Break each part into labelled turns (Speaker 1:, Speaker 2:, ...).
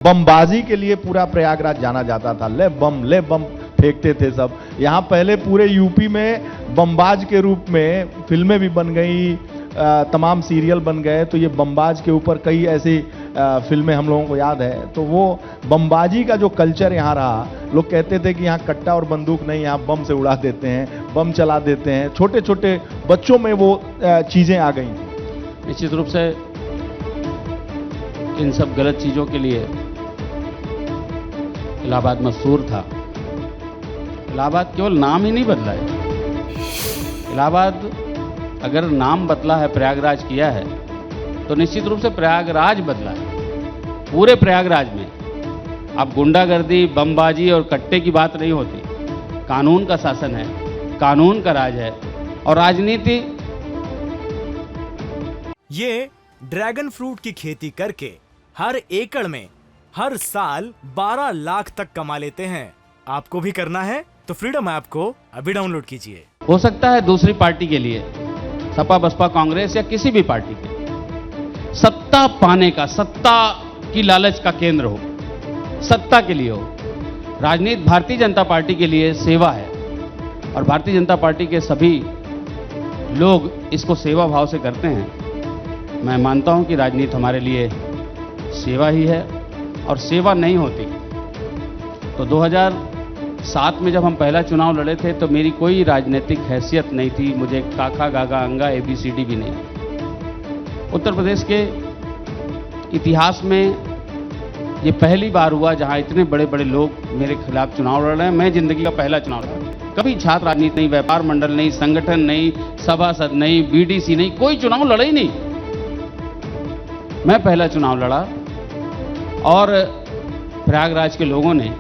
Speaker 1: बमबाजी के लिए पूरा प्रयागराज जाना जाता था। ले बम फेंकते थे सब। यहाँ पहले पूरे यूपी में बमबाज के रूप में फिल्में भी बन गई, तमाम सीरियल बन गए। तो ये बमबाज के ऊपर कई ऐसी फिल्में हम लोगों को याद है। तो वो बमबाजी का जो कल्चर यहाँ रहा, लोग कहते थे कि यहाँ कट्टा और बंदूक नहीं, यहाँ बम से उड़ा देते हैं, बम चला देते हैं। छोटे छोटे बच्चों में वो चीजें आ गई।
Speaker 2: निश्चित रूप से इन सब गलत चीजों के लिए इलाहाबाद मशहूर था। इलाहाबाद केवल नाम ही नहीं बदला है। इलाहाबाद अगर नाम बदला है, प्रयागराज किया है, तो निश्चित रूप से प्रयागराज बदला है। पूरे प्रयागराज में अब गुंडागर्दी, बमबाजी और कट्टे की बात नहीं होती। कानून का शासन है, कानून का राज है और राजनीति।
Speaker 3: ये ड्रैगन फ्रूट की खेती करके हर एकड़ में हर साल 12 लाख तक कमा लेते हैं। आपको भी करना है तो फ्रीडम ऐप को अभी डाउनलोड कीजिए।
Speaker 2: हो सकता है दूसरी पार्टी के लिए, सपा बसपा कांग्रेस या किसी भी पार्टी के, सत्ता पाने का, सत्ता की लालच का केंद्र हो, सत्ता के लिए हो। राजनीति भारतीय जनता पार्टी के लिए सेवा है और भारतीय जनता पार्टी के सभी लोग इसको सेवा भाव से करते हैं। मैं मानता हूं कि राजनीति हमारे लिए सेवा ही है और सेवा नहीं होती तो 2007 में जब हम पहला चुनाव लड़े थे तो मेरी कोई राजनीतिक हैसियत नहीं थी। मुझे काका गागा अंगा ABCD भी नहीं। उत्तर प्रदेश के इतिहास में ये पहली बार हुआ जहां इतने बड़े बड़े लोग मेरे खिलाफ चुनाव लड़ रहे हैं। मैं जिंदगी का पहला चुनाव लड़ा। कभी छात्र राजनीति नहीं, व्यापार मंडल नहीं, संगठन नहीं, सभासद नहीं, BDC नहीं, कोई चुनाव लड़ा ही नहीं। मैं पहला चुनाव लड़ा और प्रयागराज के लोगों ने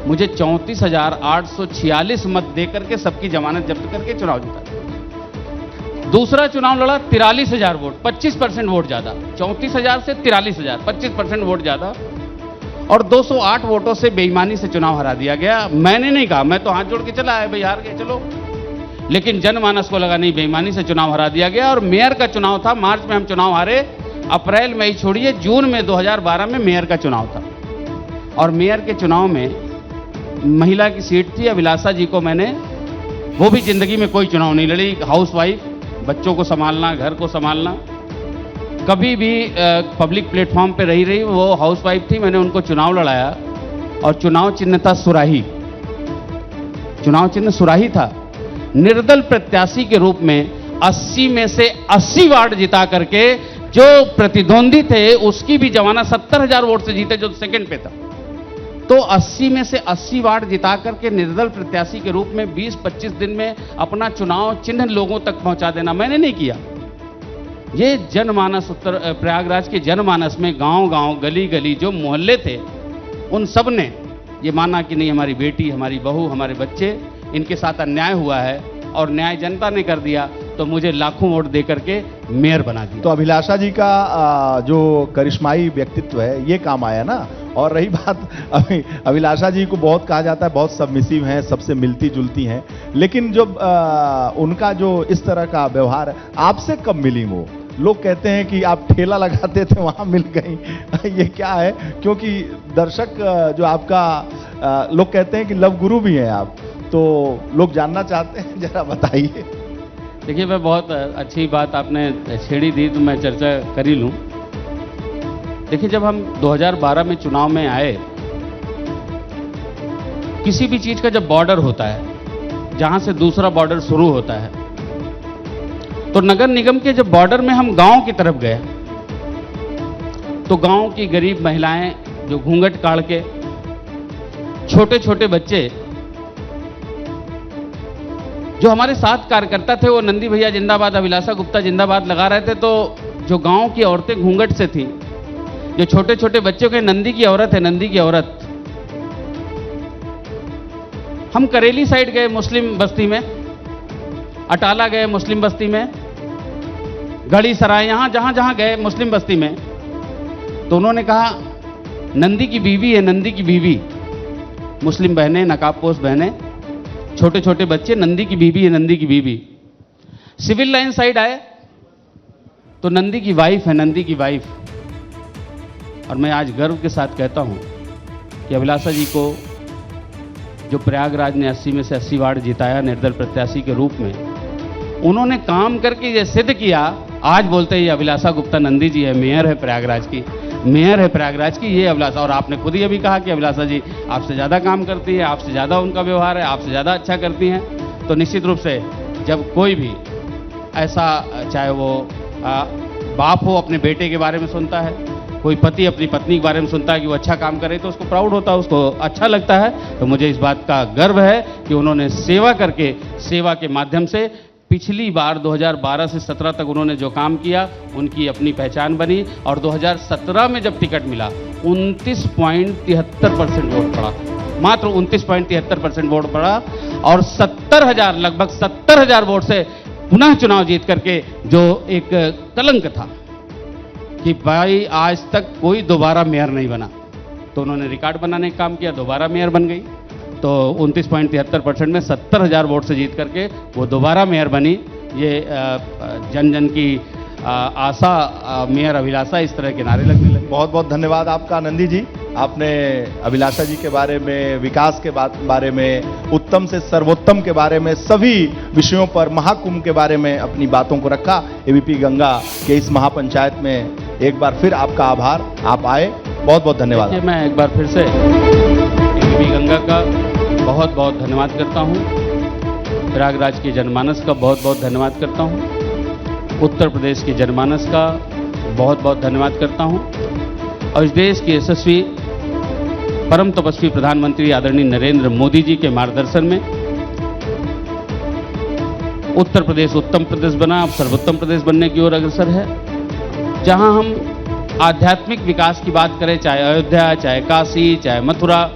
Speaker 2: मुझे 34,846 मत देकर के सबकी जमानत जब्त करके चुनाव जीता। दूसरा चुनाव लड़ा 43,000 वोट, 25% वोट ज्यादा। 34,000 से 43,000, 25% वोट ज्यादा और 208 वोटों से बेईमानी से चुनाव हरा दिया गया। मैंने नहीं कहा, मैं तो हाथ जोड़ के चला है, भाई हार गए चलो। लेकिन जनमानस को लगा नहीं, बेईमानी से चुनाव हरा दिया गया। और मेयर का चुनाव था, मार्च में हम चुनाव हारे। अप्रैल मई छोड़िए, जून में 2012 में मेयर का चुनाव था और मेयर के चुनाव में महिला की सीट थी अभिलाषा जी को मैंने, वो भी जिंदगी में कोई चुनाव नहीं लड़ी। हाउसवाइफ, बच्चों को संभालना, घर को संभालना, कभी भी पब्लिक प्लेटफॉर्म पे रही वो हाउसवाइफ थी। मैंने उनको चुनाव लड़ाया और चुनाव चिन्ह था सुराही। चुनाव चिन्ह सुराही था। निर्दल प्रत्याशी के रूप में 80 में से 80 वार्ड जिता करके जो प्रतिद्वंदी थे उसकी भी जमानत 70,000 वोट से जीते, जो सेकंड पे था। तो 80 में से 80 वार्ड जिता करके निर्दल प्रत्याशी के रूप में 20-25 दिन में अपना चुनाव चिन्ह लोगों तक पहुंचा देना मैंने नहीं किया। ये जनमानस, उत्तर प्रयागराज के जनमानस में गांव गांव, गली गली जो मोहल्ले थे, उन सब ने ये माना कि नहीं, हमारी बेटी, हमारी बहू, हमारे बच्चे, इनके साथ अन्याय हुआ है और न्याय जनता ने कर दिया। तो मुझे लाखों वोट दे करके मेयर बना दिया।
Speaker 1: तो अभिलाषा जी का जो करिश्माई व्यक्तित्व है ये काम आया ना। और रही बात, अभिलाषा जी को बहुत कहा जाता है, बहुत सबमिसिव हैं, सबसे मिलती जुलती हैं। लेकिन जब उनका जो इस तरह का व्यवहार है, आपसे कब मिली वो? लोग कहते हैं कि आप ठेला लगाते थे वहां मिल गई। ये क्या है? क्योंकि दर्शक जो आपका, लोग कहते हैं कि लव गुरु भी हैं आप, तो लोग जानना चाहते हैं, जरा बताइए।
Speaker 2: देखिए, मैं बहुत अच्छी बात आपने छेड़ी दी तो मैं चर्चा कर ही लूं। देखिए, जब हम 2012 में चुनाव में आए, किसी भी चीज का जब बॉर्डर होता है, जहां से दूसरा बॉर्डर शुरू होता है, तो नगर निगम के जब बॉर्डर में हम गांव की तरफ गए तो गांव की गरीब महिलाएं जो घूंघट काढ़ के, छोटे छोटे बच्चे जो हमारे साथ कार्यकर्ता थे, वो नंदी भैया जिंदाबाद, अभिलाषा गुप्ता जिंदाबाद लगा रहे थे। तो जो गांव की औरतें घूंघट से थी, जो छोटे छोटे बच्चों के, नंदी की औरत है, नंदी की औरत। हम करेली साइड गए मुस्लिम बस्ती में, अटाला गए मुस्लिम बस्ती में, गढ़ी सराय, यहां जहां जहां गए मुस्लिम बस्ती में, तो उन्होंने कहा नंदी की बीवी है, नंदी की बीवी। मुस्लिम बहनें, नकाबपोश बहनें, छोटे छोटे बच्चे, नंदी की बीवी है, नंदी की बीवी। सिविल लाइन साइड आए तो नंदी की वाइफ है, नंदी की वाइफ। और मैं आज गर्व के साथ कहता हूं कि अभिलाषा जी को जो प्रयागराज ने 80 में से 80 वार्ड जिताया निर्दल प्रत्याशी के रूप में, उन्होंने काम करके ये सिद्ध किया। आज बोलते हैं ये अभिलाषा गुप्ता नंदी जी है, मेयर है प्रयागराज की, मेयर है प्रयागराज की ये अभिलाषा। और आपने खुद ही अभी कहा कि अभिलाषा जी आपसे ज़्यादा काम करती है, आपसे ज़्यादा उनका व्यवहार है, आपसे ज़्यादा अच्छा करती हैं। तो निश्चित रूप से जब कोई भी ऐसा, चाहे वो बाप हो अपने बेटे के बारे में सुनता है, कोई पति अपनी पत्नी के बारे में सुनता है कि वो अच्छा काम करे, तो उसको प्राउड होता है, उसको अच्छा लगता है। तो मुझे इस बात का गर्व है कि उन्होंने सेवा करके, सेवा के माध्यम से पिछली बार 2012 से 17 तक उन्होंने जो काम किया उनकी अपनी पहचान बनी। और 2017 में जब टिकट मिला 29.73% वोट पड़ा, मात्र 29.73% वोट पड़ा, और 70,000, लगभग 70,000 वोट से पुनः चुनाव जीत करके, जो एक कलंक था कि भाई आज तक कोई दोबारा मेयर नहीं बना, तो उन्होंने रिकॉर्ड बनाने का काम किया, दोबारा मेयर बन गई। तो 29.73% में 70,000 वोट से जीत करके वो दोबारा मेयर बनी। ये जन जन की आशा, मेयर अभिलाषा, इस तरह के नारे लगने लगे।
Speaker 1: बहुत बहुत धन्यवाद आपका नंदी जी। आपने अभिलाषा जी के बारे में, विकास के बारे में, उत्तम से सर्वोत्तम के बारे में, सभी विषयों पर, महाकुंभ के बारे में अपनी बातों को रखा। एबीपी गंगा के इस महापंचायत में एक बार फिर आपका आभार, आप आए, बहुत बहुत धन्यवाद।
Speaker 2: मैं एक बार फिर से एबीपी गंगा का बहुत बहुत धन्यवाद करता हूँ, प्रयागराज के जनमानस का बहुत बहुत धन्यवाद करता हूँ, उत्तर प्रदेश के जनमानस का बहुत बहुत धन्यवाद करता हूँ, और इस देश के यशस्वी परम तपस्वी प्रधानमंत्री आदरणीय नरेंद्र मोदी जी के मार्गदर्शन में उत्तर प्रदेश उत्तम प्रदेश बना, अब सर्वोत्तम प्रदेश बनने की ओर अग्रसर है। जहां हम आध्यात्मिक विकास की बात करें, चाहे अयोध्या, चाहे काशी, चाहे मथुरा,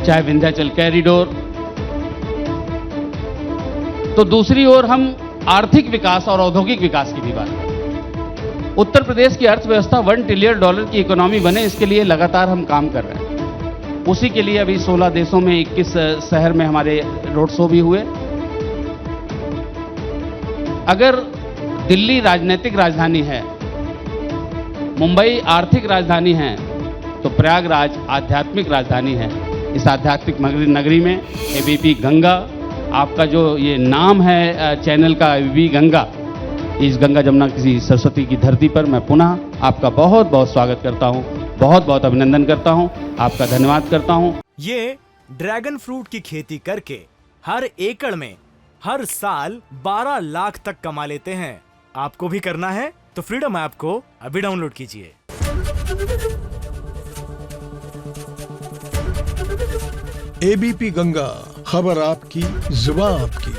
Speaker 2: चाहे विंध्याचल कॉरिडोर, तो दूसरी ओर हम आर्थिक विकास और औद्योगिक विकास की भी बात करें। उत्तर प्रदेश की अर्थव्यवस्था $1 ट्रिलियन की इकोनॉमी बने, इसके लिए लगातार हम काम कर रहे हैं। उसी के लिए अभी 16 देशों में 21 शहर में हमारे रोड शो भी हुए। अगर दिल्ली राजनीतिक राजधानी है, मुंबई आर्थिक राजधानी है, तो प्रयागराज आध्यात्मिक राजधानी है। इस आध्यात्मिक नगरी में एबीपी गंगा, आपका जो ये नाम है चैनल का एबीपी गंगा, इस गंगा जमुना किसी सरस्वती की धरती पर मैं पुनः आपका बहुत बहुत स्वागत करता हूं, बहुत बहुत अभिनंदन करता हूं, आपका धन्यवाद करता हूं।
Speaker 3: ये ड्रैगन फ्रूट की खेती करके हर एकड़ में हर साल 12 लाख तक कमा लेते हैं। आपको भी करना है तो फ्रीडम ऐप को अभी डाउनलोड कीजिए।
Speaker 4: एबीपी गंगा, खबर आपकी, जुबान आपकी।